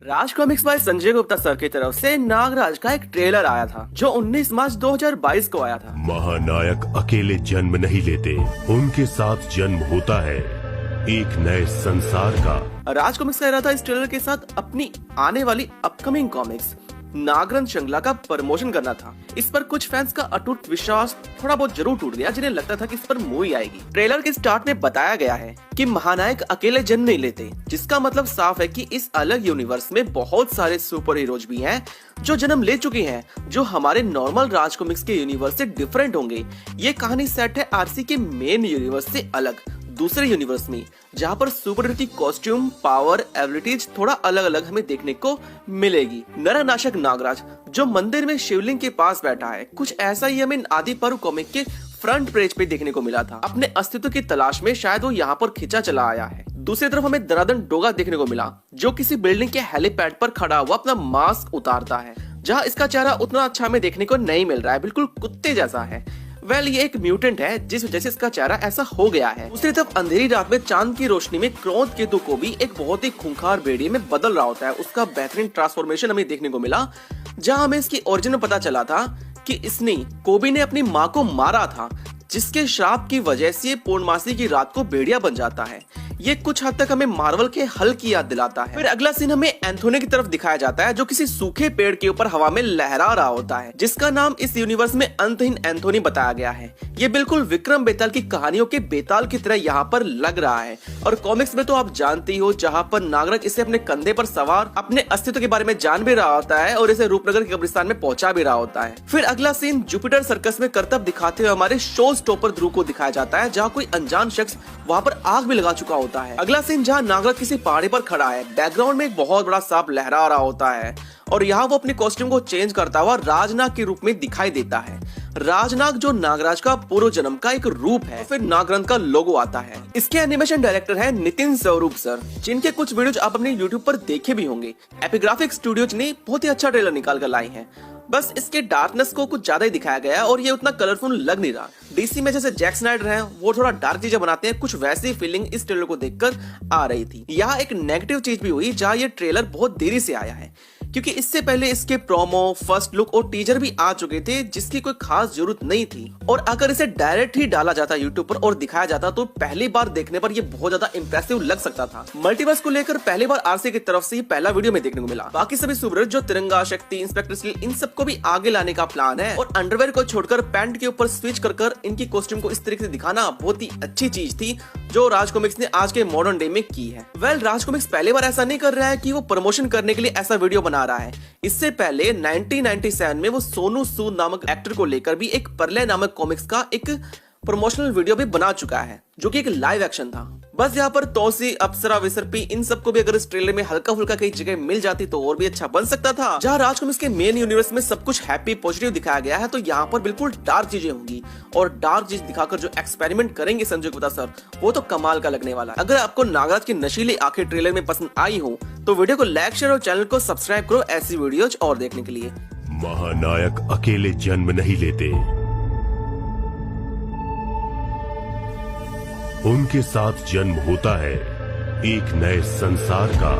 राज comics bye Sanjay Gupta sir की तरफ से नागराज का एक ट्रेलर आया था जो 19 मार्च 2022 को आया था। महानायक अकेले जन्म नहीं लेते, उनके साथ जन्म होता है एक नए संसार का। राज कॉमिक्स कह रहा था इस ट्रेलर के साथ अपनी आने वाली अपकमिंग कॉमिक्स नागरन श्रृंखला का प्रमोशन करना था। इस पर कुछ फैंस का अटूट विश्वास थोड़ा बहुत जरूर टूट गया, जिन्हें लगता था कि इस पर मूवी आएगी। ट्रेलर के स्टार्ट में बताया गया है कि महानायक अकेले जन्म नहीं लेते, जिसका मतलब साफ है कि इस अलग यूनिवर्स में बहुत सारे सुपर हीरोज भी हैं जो जन्म ले चुके हैं, जो हमारे नॉर्मल राज कॉमिक्स के यूनिवर्स से डिफरेंट होंगे। ये कहानी सेट है आरसी के मेन यूनिवर्स से अलग दूसरे यूनिवर्स में, जहाँ पर सुपर हीरो की कॉस्ट्यूम, पावर, एबिलिटीज थोड़ा अलग अलग हमें देखने को मिलेगी। नरनाशक नागराज जो मंदिर में शिवलिंग के पास बैठा है, कुछ ऐसा ही हमें आदि पर्व कॉमिक के फ्रंट पेज पे देखने को मिला था। अपने अस्तित्व की तलाश में शायद वो यहाँ पर खिंचा चला आया है। दूसरी तरफ हमें दरादन डोगा देखने को मिला, जो किसी बिल्डिंग के हेलीपैड पर खड़ा हुआ अपना मास्क उतारता है, जहाँ इसका चेहरा उतना अच्छा हमें देखने को नहीं मिल रहा है, बिल्कुल कुत्ते जैसा है। ये एक म्यूटेंट है जिस वजह से इसका चेहरा ऐसा हो गया है। दूसरी तरफ अंधेरी रात में चांद की रोशनी में क्रोध केतु को भी एक बहुत ही खूंखार भेड़िए में बदल रहा होता है। उसका बेहतरीन ट्रांसफॉर्मेशन हमें देखने को मिला, जहां हमें इसकी ओरिजिन में पता चला था कि इसने कोबी ने अपनी माँ को मारा था, जिसके श्राप की वजह से पूर्णमासी की रात को भेड़िया बन जाता है। ये कुछ हद तक हमें मार्वल के हल की याद दिलाता है। फिर अगला सीन हमें एंथोनी की तरफ दिखाया जाता है, जो किसी सूखे पेड़ के ऊपर हवा में लहरा रहा होता है, जिसका नाम इस यूनिवर्स में अंतहीन एंथोनी बताया गया है। ये बिल्कुल विक्रम बेताल की कहानियों के बेताल की तरह यहाँ पर लग रहा है। और कॉमिक्स में तो आप जानते ही हो, जहाँ पर नागराज इसे अपने कंधे पर सवार अपने अस्तित्व के बारे में जान भी रहा होता है और इसे रूपनगर के कब्रिस्तान में पहुंचा भी रहा होता है। फिर अगला सीन जुपिटर सर्कस में करतब दिखाते हुए हमारे शो स्टॉपर ध्रुव को दिखाया जाता है, जहाँ कोई अनजान शख्स वहाँ पर आग भी लगा चुका होता है। अगला सीन जहाँ नागराज किसी पहाड़ी पर खड़ा है, बैकग्राउंड में एक बहुत बड़ा सांप लहरा रहा होता है और यहाँ वो अपने कॉस्ट्यूम को चेंज करता हुआ राजनाग के रूप में दिखाई देता है। राजनाग जो नागराज का पूर्व जन्म का एक रूप है। फिर नागरन का लोगो आता है। इसके एनिमेशन डायरेक्टर है नितिन स्वरूप सर, जिनके कुछ वीडियोज आप अपने यूट्यूब पर देखे भी होंगे। एपिग्राफिक स्टूडियोज ने बहुत ही अच्छा ट्रेलर निकाल कर लाई है, बस इसके डार्कनेस को कुछ ज्यादा ही दिखाया गया है और ये उतना कलरफुल लग नहीं रहा। डीसी में जैसे जैक स्नाइडर है, वो थोड़ा डार्क चीजें बनाते हैं, कुछ वैसी फीलिंग इस ट्रेलर को देखकर आ रही थी। यहाँ एक नेगेटिव चीज भी हुई, जहाँ ये ट्रेलर बहुत देरी से आया है, क्योंकि इससे पहले इसके प्रोमो, फर्स्ट लुक और टीजर भी आ चुके थे, जिसकी कोई खास जरूरत नहीं थी। और अगर इसे डायरेक्ट ही डाला जाता यूट्यूब पर और दिखाया जाता, तो पहली बार देखने पर ये बहुत ज्यादा इंप्रेसिव लग सकता था। मल्टीवर्स को लेकर पहली बार आरसी की तरफ से पहला वीडियो में देखने को मिला। बाकी सभी सुपर जो तिरंगा, शक्ति, इंस्पेक्टर स्टील, इन सबको भी आगे लाने का प्लान है। और अंडरवेयर को छोड़कर पैंट के ऊपर स्विच कर इनकी कॉस्ट्यूम को इस तरीके से दिखाना बहुत ही अच्छी चीज थी, जो राज कॉमिक्स ने आज के मॉडर्न डे में की है। राज कॉमिक्स पहली बार ऐसा नहीं कर रहा है कि वो प्रमोशन करने के लिए ऐसा वीडियो बना रहा है। इससे पहले 1997 में वो सोनू सूद नामक एक्टर को लेकर भी एक परले नामक कॉमिक्स का एक प्रमोशनल वीडियो भी बना चुका है, जो कि एक लाइव एक्शन था। बस यहाँ पर तौसी, अप्सरा, विसर्पी, इन सबको भी अगर इस ट्रेलर में हल्का फुल्का कई जगह मिल जाती तो और भी अच्छा बन सकता था। जहाँ राज कॉमिक्स के मेन यूनिवर्स में सब कुछ हैप्पी पॉजिटिव दिखाया गया है, तो यहाँ पर बिल्कुल डार्क चीजें होंगी। और डार्क चीज दिखाकर जो एक्सपेरिमेंट करेंगे संजय गुप्ता सर, वो तो कमाल का लगने वाला है। अगर आपको नागराज की नशीली आंखें ट्रेलर में पसंद आई हो, तो वीडियो को लाइक, शेयर और चैनल को सब्सक्राइब करो ऐसी वीडियोज और देखने के लिए। महानायक अकेले जन्म नहीं लेते, उनके साथ जन्म होता है एक नए संसार का।